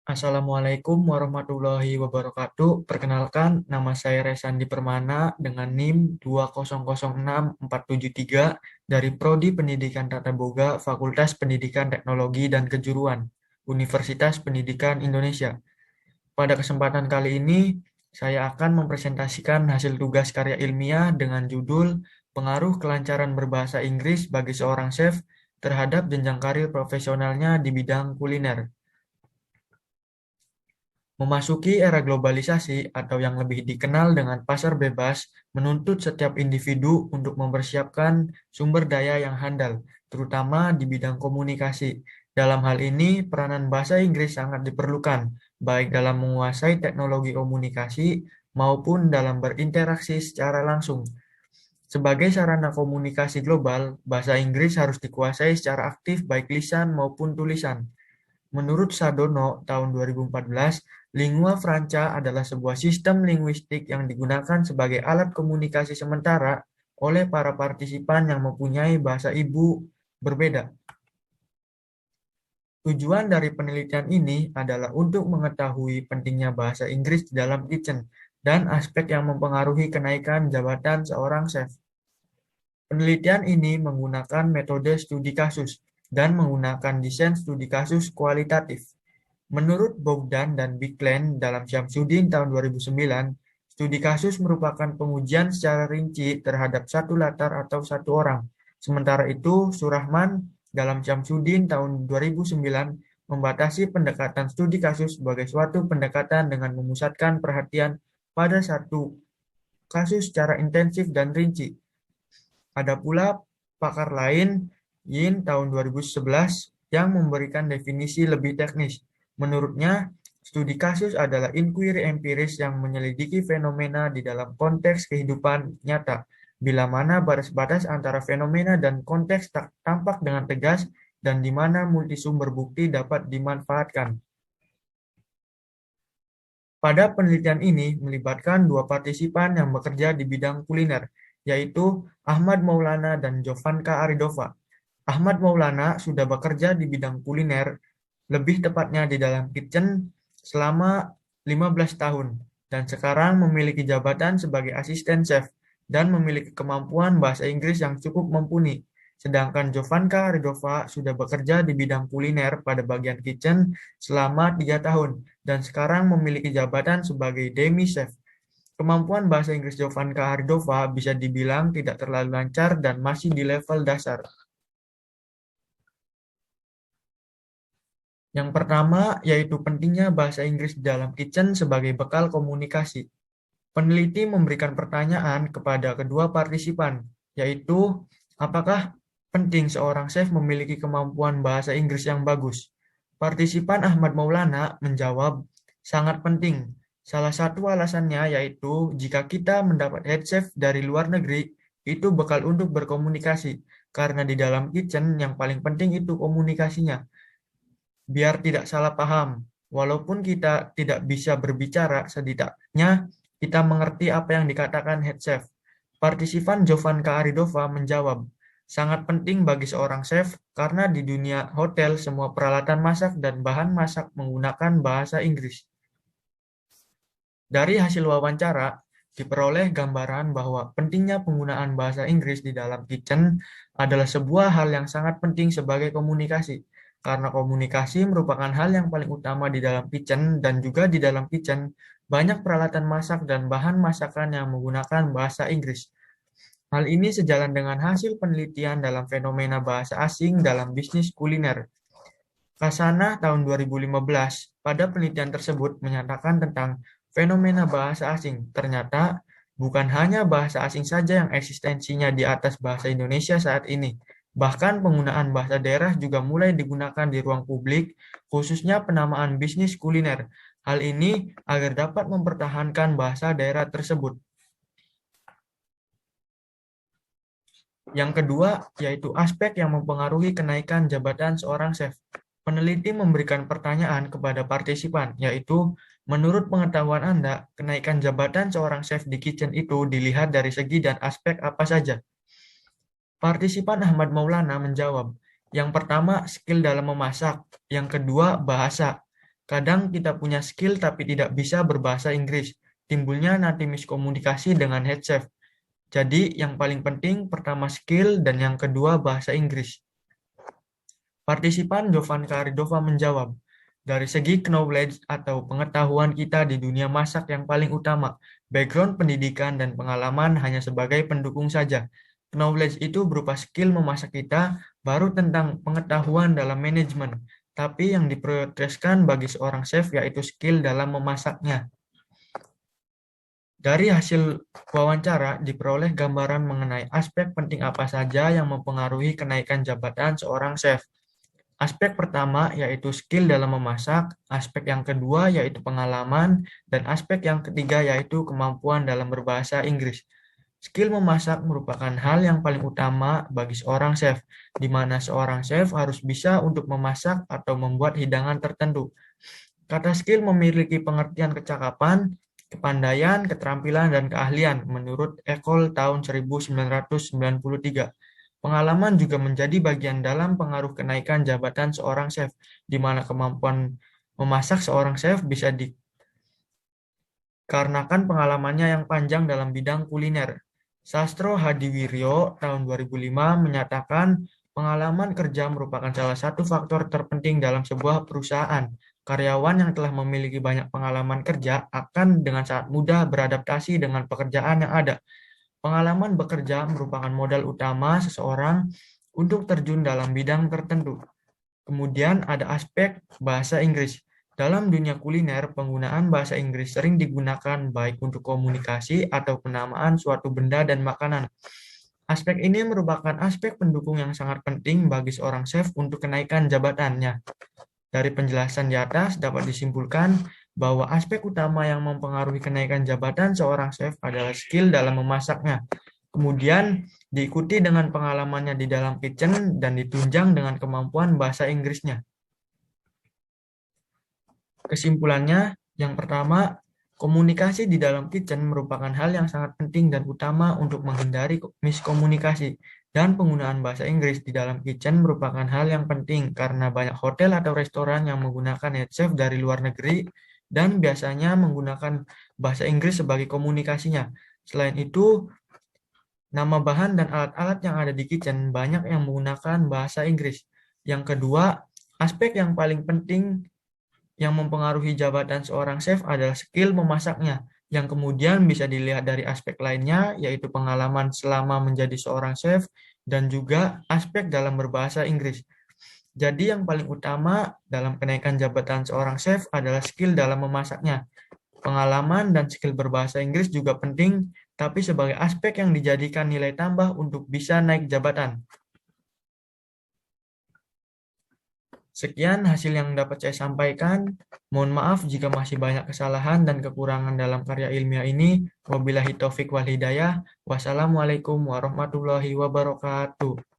Assalamualaikum warahmatullahi wabarakatuh. Perkenalkan, nama saya Resandi Permana dengan NIM 2006473 dari Prodi Pendidikan Tata Boga, Fakultas Pendidikan Teknologi dan Kejuruan, Universitas Pendidikan Indonesia. Pada kesempatan kali ini, saya akan mempresentasikan hasil tugas karya ilmiah dengan judul Pengaruh Kelancaran Berbahasa Inggris bagi seorang chef terhadap jenjang karir profesionalnya di bidang kuliner. Memasuki era globalisasi atau yang lebih dikenal dengan pasar bebas menuntut setiap individu untuk mempersiapkan sumber daya yang handal, terutama di bidang komunikasi. Dalam hal ini, peranan bahasa Inggris sangat diperlukan, baik dalam menguasai teknologi komunikasi maupun dalam berinteraksi secara langsung. Sebagai sarana komunikasi global, bahasa Inggris harus dikuasai secara aktif baik lisan maupun tulisan. Menurut Sadono tahun 2014, lingua franca adalah sebuah sistem linguistik yang digunakan sebagai alat komunikasi sementara oleh para partisipan yang mempunyai bahasa ibu berbeda. Tujuan dari penelitian ini adalah untuk mengetahui pentingnya bahasa Inggris di dalam kitchen dan aspek yang mempengaruhi kenaikan jabatan seorang chef. Penelitian ini menggunakan metode studi kasus dan menggunakan desain studi kasus kualitatif. Menurut Bogdan dan Biklen dalam Syamsuddin tahun 2009, studi kasus merupakan pengujian secara rinci terhadap satu latar atau satu orang. Sementara itu, Surahman dalam Syamsuddin tahun 2009 membatasi pendekatan studi kasus sebagai suatu pendekatan dengan memusatkan perhatian pada satu kasus secara intensif dan rinci. Ada pula pakar lain, Yin tahun 2011, yang memberikan definisi lebih teknis. Menurutnya, studi kasus adalah inquiry empiris yang menyelidiki fenomena di dalam konteks kehidupan nyata, bila mana batas-batas antara fenomena dan konteks tampak dengan tegas dan di mana multisumber bukti dapat dimanfaatkan. Pada penelitian ini melibatkan dua partisipan yang bekerja di bidang kuliner, yaitu Ahmad Maulana dan Jovanka Aridova. Ahmad Maulana sudah bekerja di bidang kuliner, lebih tepatnya di dalam kitchen, selama 15 tahun, dan sekarang memiliki jabatan sebagai asisten chef dan memiliki kemampuan bahasa Inggris yang cukup mumpuni. Sedangkan Jovanka Aridova sudah bekerja di bidang kuliner pada bagian kitchen selama 3 tahun, dan sekarang memiliki jabatan sebagai demi chef. Kemampuan bahasa Inggris Jovanka Aridova bisa dibilang tidak terlalu lancar dan masih di level dasar. Yang pertama yaitu pentingnya bahasa Inggris di dalam kitchen sebagai bekal komunikasi. Peneliti memberikan pertanyaan kepada kedua partisipan, yaitu apakah penting seorang chef memiliki kemampuan bahasa Inggris yang bagus? Partisipan Ahmad Maulana menjawab, sangat penting. Salah satu alasannya yaitu jika kita mendapat head chef dari luar negeri, itu bekal untuk berkomunikasi, karena di dalam kitchen yang paling penting itu komunikasinya. Biar tidak salah paham, walaupun kita tidak bisa berbicara, setidaknya kita mengerti apa yang dikatakan head chef. Partisipan Jovanka Aridova menjawab, sangat penting bagi seorang chef karena di dunia hotel semua peralatan masak dan bahan masak menggunakan bahasa Inggris. Dari hasil wawancara, diperoleh gambaran bahwa pentingnya penggunaan bahasa Inggris di dalam kitchen adalah sebuah hal yang sangat penting sebagai komunikasi. Karena komunikasi merupakan hal yang paling utama di dalam kitchen dan juga di dalam kitchen banyak peralatan masak dan bahan masakan yang menggunakan bahasa Inggris. Hal ini sejalan dengan hasil penelitian dalam fenomena bahasa asing dalam bisnis kuliner. Kasana tahun 2015 pada penelitian tersebut menyatakan tentang fenomena bahasa asing. Ternyata bukan hanya bahasa asing saja yang eksistensinya di atas bahasa Indonesia saat ini. Bahkan penggunaan bahasa daerah juga mulai digunakan di ruang publik, khususnya penamaan bisnis kuliner. Hal ini agar dapat mempertahankan bahasa daerah tersebut. Yang kedua, yaitu aspek yang mempengaruhi kenaikan jabatan seorang chef. Peneliti memberikan pertanyaan kepada partisipan, yaitu, menurut pengetahuan Anda, kenaikan jabatan seorang chef di kitchen itu dilihat dari segi dan aspek apa saja? Partisipan Ahmad Maulana menjawab, yang pertama skill dalam memasak, yang kedua bahasa, Kadang kita punya skill tapi tidak bisa berbahasa Inggris. Timbulnya nanti miskomunikasi dengan head chef. Jadi yang paling penting pertama skill dan yang kedua bahasa Inggris. Partisipan Jovan Karidova menjawab, dari segi knowledge atau pengetahuan kita di dunia masak yang paling utama, background pendidikan dan pengalaman hanya sebagai pendukung saja. Knowledge itu berupa skill memasak kita, baru tentang pengetahuan dalam manajemen. Tapi yang diprioritaskan bagi seorang chef yaitu skill dalam memasaknya. Dari hasil wawancara diperoleh gambaran mengenai aspek penting apa saja yang mempengaruhi kenaikan jabatan seorang chef. Aspek pertama yaitu skill dalam memasak, aspek yang kedua yaitu pengalaman, dan aspek yang ketiga yaitu kemampuan dalam berbahasa Inggris. Skill memasak merupakan hal yang paling utama bagi seorang chef, di mana seorang chef harus bisa untuk memasak atau membuat hidangan tertentu. Kata skill memiliki pengertian kecakapan, kepandaian, keterampilan, dan keahlian menurut Ekol tahun 1993. Pengalaman juga menjadi bagian dalam pengaruh kenaikan jabatan seorang chef, di mana kemampuan memasak seorang chef bisa dikarenakan pengalamannya yang panjang dalam bidang kuliner. Sastro Hadiwiryo tahun 2005 menyatakan pengalaman kerja merupakan salah satu faktor terpenting dalam sebuah perusahaan. Karyawan yang telah memiliki banyak pengalaman kerja akan dengan sangat mudah beradaptasi dengan pekerjaan yang ada. Pengalaman bekerja merupakan modal utama seseorang untuk terjun dalam bidang tertentu. Kemudian ada aspek bahasa Inggris. Dalam dunia kuliner, penggunaan bahasa Inggris sering digunakan baik untuk komunikasi atau penamaan suatu benda dan makanan. Aspek ini merupakan aspek pendukung yang sangat penting bagi seorang chef untuk kenaikan jabatannya. Dari penjelasan di atas dapat disimpulkan bahwa aspek utama yang mempengaruhi kenaikan jabatan seorang chef adalah skill dalam memasaknya. Kemudian diikuti dengan pengalamannya di dalam kitchen dan ditunjang dengan kemampuan bahasa Inggrisnya. Kesimpulannya, yang pertama, komunikasi di dalam kitchen merupakan hal yang sangat penting dan utama untuk menghindari miskomunikasi. Dan penggunaan bahasa Inggris di dalam kitchen merupakan hal yang penting karena banyak hotel atau restoran yang menggunakan head chef dari luar negeri dan biasanya menggunakan bahasa Inggris sebagai komunikasinya. Selain itu, nama bahan dan alat-alat yang ada di kitchen banyak yang menggunakan bahasa Inggris. Yang kedua, aspek yang paling penting yang mempengaruhi jabatan seorang chef adalah skill memasaknya, yang kemudian bisa dilihat dari aspek lainnya, yaitu pengalaman selama menjadi seorang chef dan juga aspek dalam berbahasa Inggris. Jadi yang paling utama dalam kenaikan jabatan seorang chef adalah skill dalam memasaknya. Pengalaman dan skill berbahasa Inggris juga penting, tapi sebagai aspek yang dijadikan nilai tambah untuk bisa naik jabatan. Sekian hasil yang dapat saya sampaikan. Mohon maaf jika masih banyak kesalahan dan kekurangan dalam karya ilmiah ini. Wabillahi taufik wal hidayah. Wassalamualaikum warahmatullahi wabarakatuh.